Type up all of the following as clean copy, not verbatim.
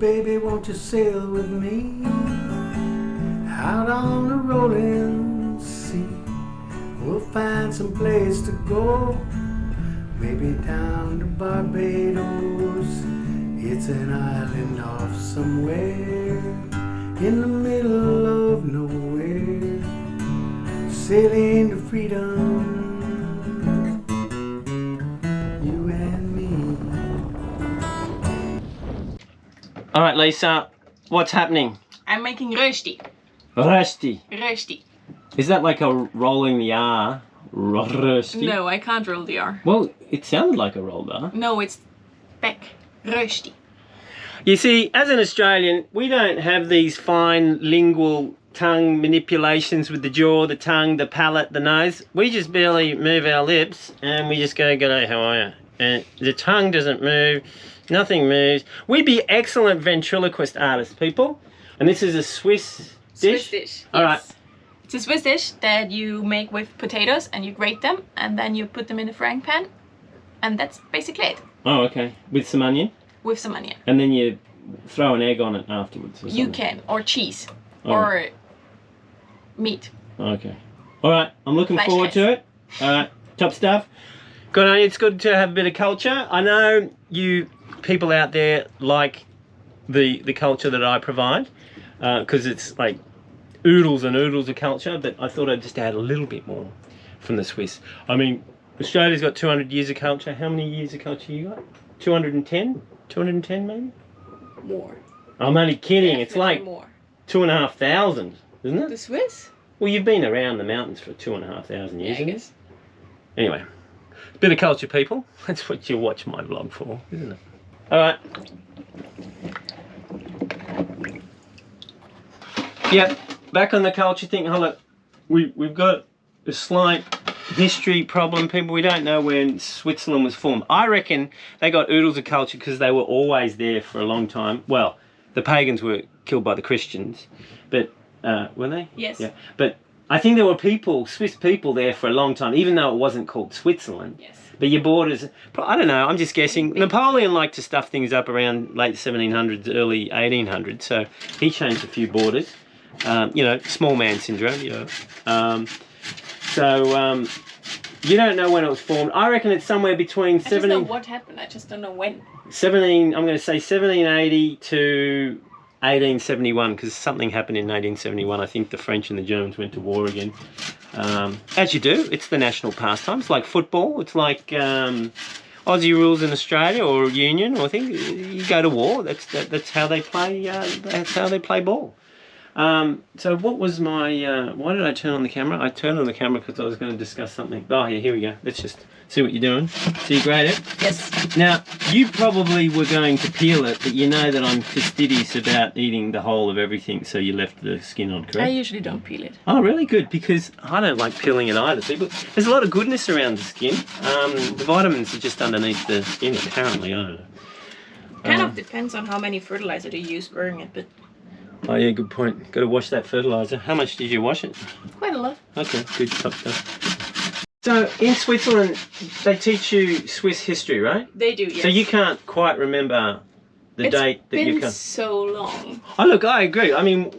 baby, won't you sail with me out on the rolling sea? We'll find some place to go, maybe down to Barbados. It's an island off somewhere in the middle of nowhere, sailing to freedom, you and me. All right, Lisa, what's happening? I'm making rösti. Rösti. Rösti. Is that like a rolling the R? Rösti? No, I can't roll the R. Well, it sounded like a rolled R. No, it's back. Rösti. You see, as an Australian, we don't have these fine lingual tongue manipulations with the jaw, the tongue, the palate, the nose. We just barely move our lips and we just go, "G'day, how are you?" And the tongue doesn't move, nothing moves. We'd be excellent ventriloquist artists, people. And this is a Swiss dish? Swiss dish. All right. Yes. It's a Swiss dish that you make with potatoes and you grate them and then you put them in a frying pan. And that's basically it. Oh, okay. With some onion? With some onion. And then you throw an egg on it afterwards or something? You can. Or cheese. Oh. Or meat. Okay. All right. I'm looking Flash forward case. to it. All right. Top stuff. Good on you. It's good to have a bit of culture. I know you people out there like the culture that I provide because it's like oodles and oodles of culture, but I thought I'd just add a little bit more from the Swiss. I mean, Australia's got 200 years of culture. How many years of culture you got? 210? 210 maybe? More. I'm only kidding. It's like more. 2,500, isn't it? The Swiss? Well, you've been around the mountains for 2,500 years, Yeah, I haven't you? guess. Anyway, bit of culture, people. That's what you watch my vlog for, isn't it? All right. Yep, back on the culture thing. Hold on. We've got a slight history problem, people. We don't know when Switzerland was formed. I reckon they got oodles of culture because they were always there for a long time. Well, the pagans were killed by the Christians, but were they? Yes. Yeah, but I think there were people, Swiss people, there for a long time, even though it wasn't called Switzerland. Yes. But your borders, I don't know, I'm just guessing. Napoleon liked to stuff things up around late 1700s, early 1800s, so he changed a few borders. You know, small man syndrome, you know. You don't know when it was formed. I reckon it's somewhere between I just know what happened, I just don't know when. I'm going to say 1780 to 1871, because something happened in 1871. I think the French and the Germans went to war again. As you do, it's the national pastime. It's like football. It's like Aussie rules in Australia or Union. Or I think you go to war. That's how they play. That's how they play ball. So what was my? Why did I turn on the camera? I turned on the camera because I was going to discuss something. Oh yeah, here we go. Let's just see what you're doing. So you grate it. Yes. Now you probably were going to peel it, but you know that I'm fastidious about eating the whole of everything, so you left the skin on, correct? I usually don't peel it. Oh, really? Good, because I don't like peeling it either. See, but there's a lot of goodness around the skin. The vitamins are just underneath the skin, apparently. I don't know. Kind of depends on how many fertilizer you use growing it, but Oh yeah, good point. Got to wash that fertilizer. How much did you wash it? quite a lot. Okay, good, top stuff. So in Switzerland, they teach you Swiss history, right? They do, yes. So you can't quite remember the date that you It's come. been so long. Oh look, I agree. I mean,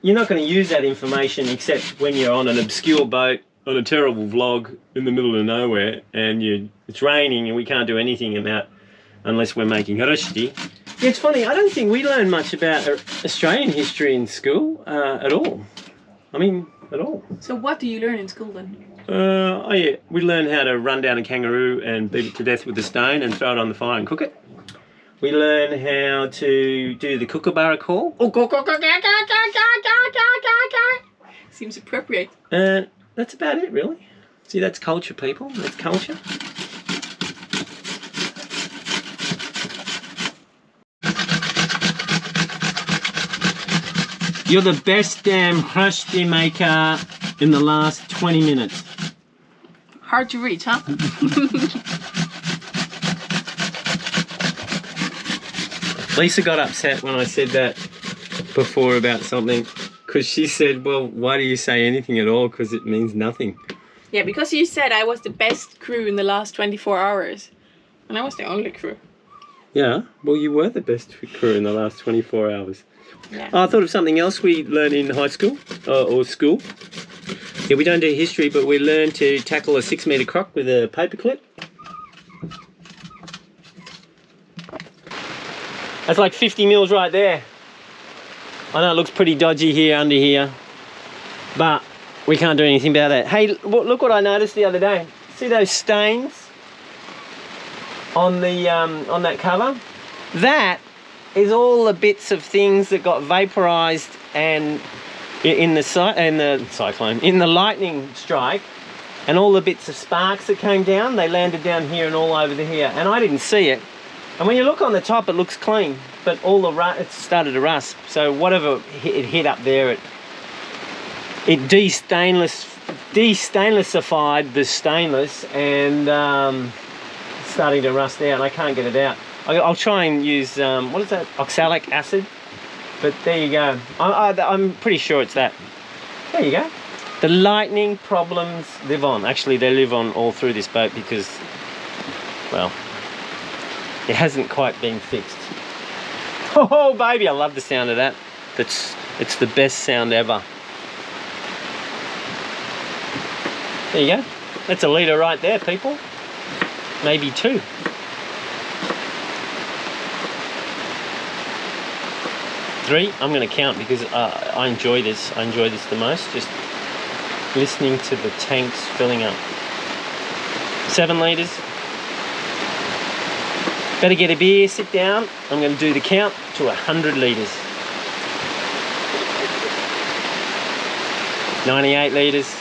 you're not going to use that information except when you're on an obscure boat on a terrible vlog in the middle of nowhere, and it's raining and we can't do anything about unless we're making rösti. Yeah, it's funny. I don't think we learn much about Australian history in school at all. I mean, at all. So what do you learn in school then? Oh yeah, we learn how to run down a kangaroo and beat it to death with a stone and throw it on the fire and cook it. We learn how to do the kookaburra call. Seems appropriate. That's about it, really. See, that's culture, people. That's culture. You're the best damn rösti maker in the last 20 minutes. Hard to reach, huh? Lisa got upset when I said that before about something, because she said, well, why do you say anything at all? Because it means nothing. Yeah, because you said I was the best crew in the last 24 hours. And I was the only crew. Yeah, well, you were the best crew in the last 24 hours. Yeah. Oh, I thought of something else we learned in high school or school. Yeah, we don't do history, but we learned to tackle a 6-metre croc with a paperclip. That's like 50 mils right there. I know it looks pretty dodgy here under here, but we can't do anything about that. Hey, look what I noticed the other day. See those stains on the on that cover? That is all the bits of things that got vaporized and in the lightning strike, and all the bits of sparks that came down. They landed down here and all over here, and I didn't see it. And when you look on the top, it looks clean, but all the it started to rust. So whatever it hit up there, it de-stainlessified the stainless, and it's starting to rust out. And I can't get it out. I'll try and use what is that? Oxalic acid. But there you go. I'm pretty sure it's that. There you go. The lightning problems live on. Actually, they live on all through this boat because, well, it hasn't quite been fixed. Oh, baby, I love the sound of that. It's the best sound ever. There you go. That's a litre right there, people. Maybe 2. I'm going to count because I enjoy this. I enjoy this the most. Just listening to the tanks filling up. 7 litres. Better get a beer, sit down. I'm going to do the count to 100 litres. 98 litres.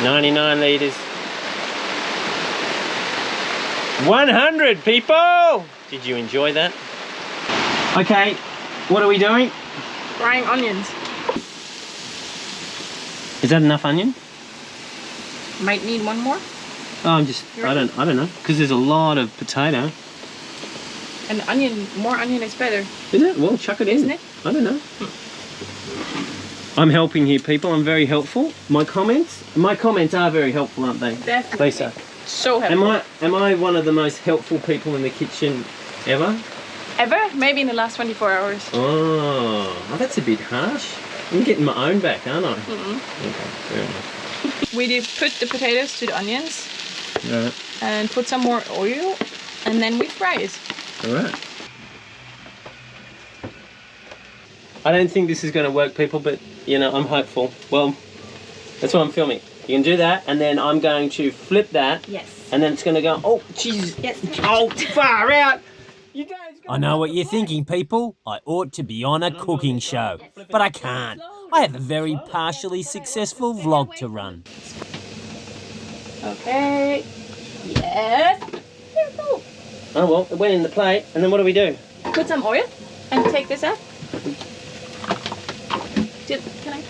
99 litres. 100 people! Did you enjoy that? Okay, what are we doing? Frying onions. Is that enough onion? Might need one more. Oh, I don't know, because there's a lot of potato. And onion, more onion is better. Is it? Well, chuck it in. Isn't it? I don't know. I'm helping here, people. I'm very helpful. My comments are very helpful, aren't they? Definitely. Lisa. So helpful. Am I one of the most helpful people in the kitchen ever? Ever? Maybe in the last 24 hours. Oh, that's a bit harsh. I'm getting my own back, aren't I? Mm-mm. Okay, fair enough. We did put the potatoes to the onions. Right. And put some more oil, and then we fry it. All right. I don't think this is going to work, people, but you know, I'm hopeful. Well, that's why I'm filming. You can do that, and then I'm going to flip that. Yes. And then it's going to go, oh, Jesus. Yes. Oh, far out. You guys I know what you're thinking, people. I ought to be on a cooking show, but I can't. I have a very partially successful vlog to run. Okay. Yes. Here we go. Oh, well, it went in the plate, and then what do we do? Put some oil and take this out. Can I?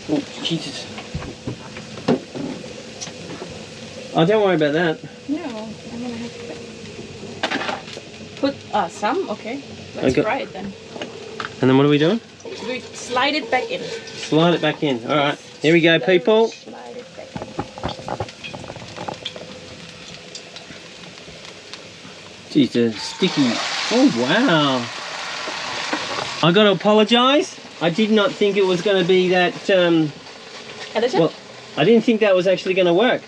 Oh, Jesus. Oh, don't worry about that. No, I'm gonna have to put some. Okay, let's fry it then. And then what are we doing? We slide it back in. Slide it back in. All right, here we go, people. Slide it back in. Jesus, sticky. Oh, wow. I got to apologise. I did not think it was going to be that, well, I didn't think that was actually going to work.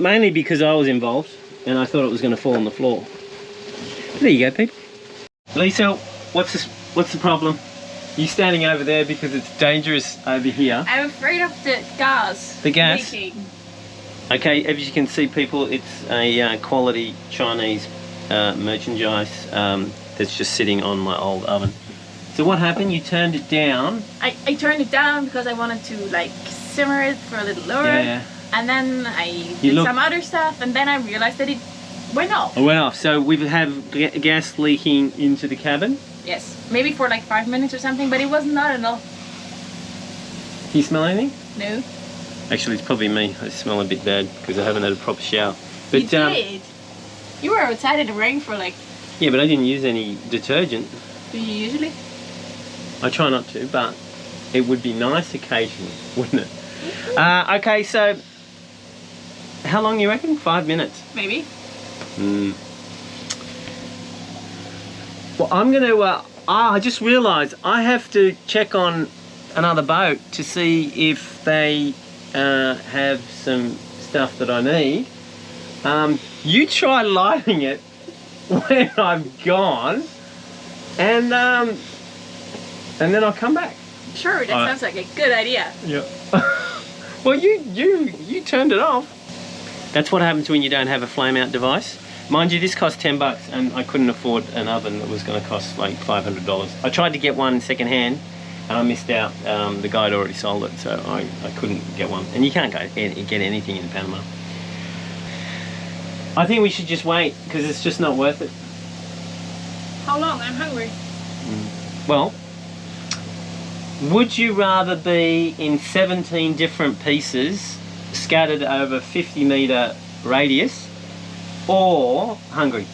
Mainly because I was involved and I thought it was going to fall on the floor. There you go, people. Lisa, what's the problem? You standing over there because it's dangerous over here. I'm afraid of the gas. The gas? Leaking. Okay, as you can see, people, it's a quality Chinese merchandise that's just sitting on my old oven. So what happened? You turned it down. I turned it down because I wanted to like simmer it for a little lower. Yeah. And then I did some other stuff, and then I realized that it went off. It went off. So we have gas leaking into the cabin. Yes, maybe for like 5 minutes or something, but it was not enough. Can you smell anything? No. Actually, it's probably me. I smell a bit bad because I haven't had a proper shower. But You did. You were outside in the rain for like... yeah, but I didn't use any detergent. Do you usually? I try not to, but it would be nice occasionally, wouldn't it? Okay, so how long you reckon? 5 minutes? Maybe. Well, I'm going to... I just realised I have to check on another boat to see if they have some stuff that I need. You try lighting it when I've gone, and then I'll come back. Sure, that sounds like a good idea. Yeah. Well, you turned it off. That's what happens when you don't have a flame out device. Mind you, this cost $10 and I couldn't afford an oven that was going to cost like $500. I tried to get one second hand and I missed out. The guy had already sold it, so I couldn't get one. And you can't get anything in Panama. I think we should just wait because it's just not worth it. How long? I'm hungry. Well, would you rather be in 17 different pieces scattered over 50-metre radius or hungry?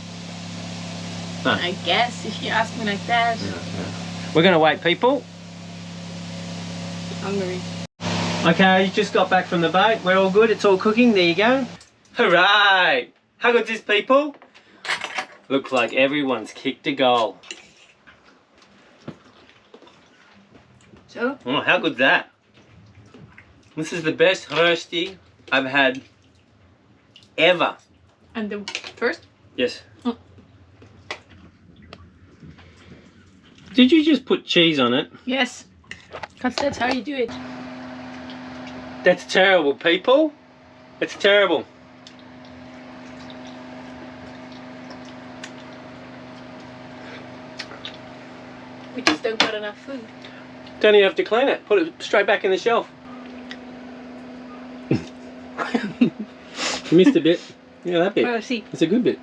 No. I guess if you ask me like that. We're going to wait, people. Hungry. Okay, you just got back from the boat. We're all good. It's all cooking. There you go. Hooray! How good's this, people? Looks like everyone's kicked a goal. So? Oh, how good's that? This is the best roasty I've had ever. And the first? Yes. Did you just put cheese on it? Yes. Because that's how you do it. That's terrible, people. It's terrible. We just don't got enough food. Don't even have to clean it. Put it straight back in the shelf. You missed a bit. Yeah, that bit. Oh, see. It's a good bit.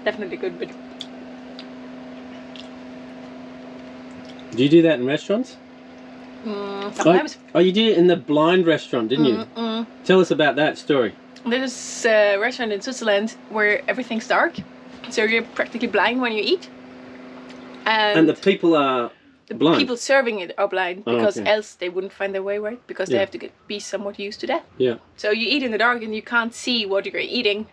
Definitely good, but... Do you do that in restaurants? Sometimes. Oh, you did it in the blind restaurant, didn't you? Tell us about that story. There's a restaurant in Switzerland where everything's dark, so you're practically blind when you eat. And the people are blind? People serving it are blind, because okay. else they wouldn't find their way right, because they have to be somewhat used to that. Yeah. So you eat in the dark and you can't see what you're eating.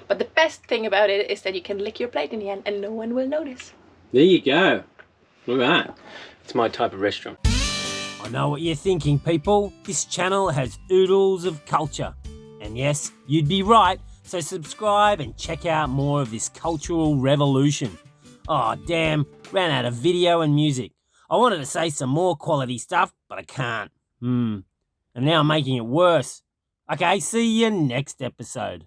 But the best thing about it is that you can lick your plate in the end and no one will notice. There you go. Look at that. It's my type of restaurant. I know what you're thinking, people. This channel has oodles of culture. And yes, you'd be right, so subscribe and check out more of this cultural revolution. Oh, damn, ran out of video and music. I wanted to say some more quality stuff, but I can't. And now I'm making it worse. Okay, see you next episode.